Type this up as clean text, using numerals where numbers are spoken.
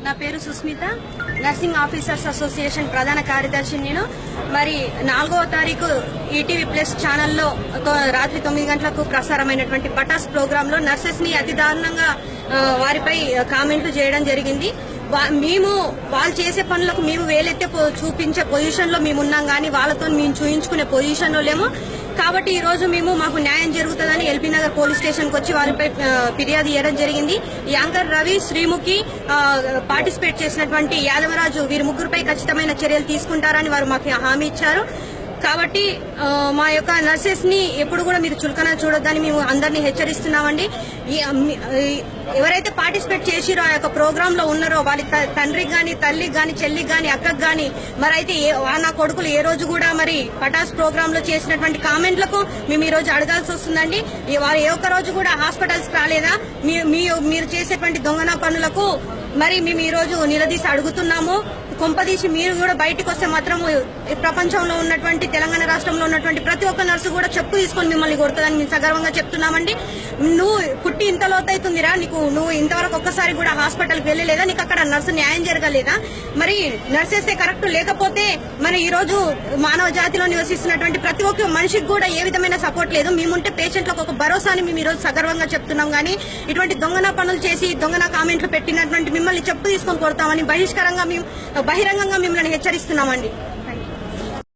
నా పేరు Susmitha, nursing officers association ప్రధాన కార్యదర్శి. నేను మరి 4వ తారీఖు ఈటీవీ ప్లస్ ఛానల్లో రాత్రి 9 గంటలకు ప్రసారమైనటువంటి పటాస్ ప్రోగ్రామ్ లో నర్సెస్ ని అతి దారుణంగా వారిపై కామెంట్లు చేయడం జరిగింది. మేము వాళ్ళు చేసే పనులకు మేము వేలెత్తే చూపించే పొజిషన్ లో మేము ఉన్నాం, కానీ వాళ్ళతో మేము చూయించుకునే పొజిషన్ లో లేము. కాబట్టి ఈ రోజు మేము మాకు న్యాయం జరుగుతుందని ఎల్బీ నగర్ పోలీస్ స్టేషన్ కు వచ్చి వారిపై ఫిర్యాదు చేయడం జరిగింది. యాంకర్ రవి, శ్రీముఖి, పార్టిసిపేట్ చేసినటువంటి యాదవరాజు వీరి ముగ్గురుపై ఖచ్చితమైన చర్యలు తీసుకుంటారని వారు మాకు హామీ ఇచ్చారు. కాబట్టి మా యొక్క నర్సెస్ ని ఎప్పుడు కూడా మీరు చులకన చూడొద్దని మేము అందరినీ హెచ్చరిస్తున్నామండి. ఎవరైతే పార్టిసిపేట్ చేసిరో ఆ యొక్క ప్రోగ్రామ్ లో ఉన్నారో వాళ్ళ తండ్రికి గాని, తల్లికి గాని, చెల్లికి గాని, అక్కకి గాని మరైతే నా కొడుకులు ఏ రోజు కూడా మరి పటాస్ ప్రోగ్రామ్ లో చేసినటువంటి కామెంట్లకు మేము ఈ రోజు అడగాల్సి వస్తుందండి. వారు ఏ ఒక్క రోజు కూడా హాస్పిటల్స్ రాలేదా? మీరు చేసేటువంటి దొంగన పనులకు మరి మేము ఈ రోజు నిలదీసి అడుగుతున్నాము. కొంపదీసి మీరు కూడా బయటకు వస్తే మాత్రం ప్రపంచంలో ఉన్నటువంటి తెలంగాణ రాష్ట్రంలో ఉన్నటువంటి ప్రతి ఒక్క నర్సు కూడా చెప్పు తీసుకొని మిమ్మల్ని కొడుతుందని మేము సగర్వంగా చెప్తున్నామండి. నువ్వు పుట్టి ఇంత లోతైతుందిరా, నువ్వు ఇంతవరకు ఒక్కసారి కూడా హాస్పిటల్కి వెళ్ళలేదా? నీకు అక్కడ నర్సు న్యాయం జరగలేదా? మరి నర్సెస్ కరెక్ట్ లేకపోతే మరి ఈ రోజు మానవ జాతిలో నివసిస్తున్నటువంటి ప్రతి ఒక్క మనిషికి కూడా ఏ విధమైన సపోర్ట్ లేదు. మేముంటే పేషెంట్లకు ఒక భరోసాని మేము ఈ రోజు సగర్వంగా చెప్తున్నాం. కానీ ఇటువంటి దొంగన పనులు చేసి దొంగన కామెంట్లు పెట్టినటువంటి మిమ్మల్ని చెప్పు తీసుకొని కొడతామని బహిరంగంగా మిమ్మల్ని హెచ్చరిస్తున్నామండి.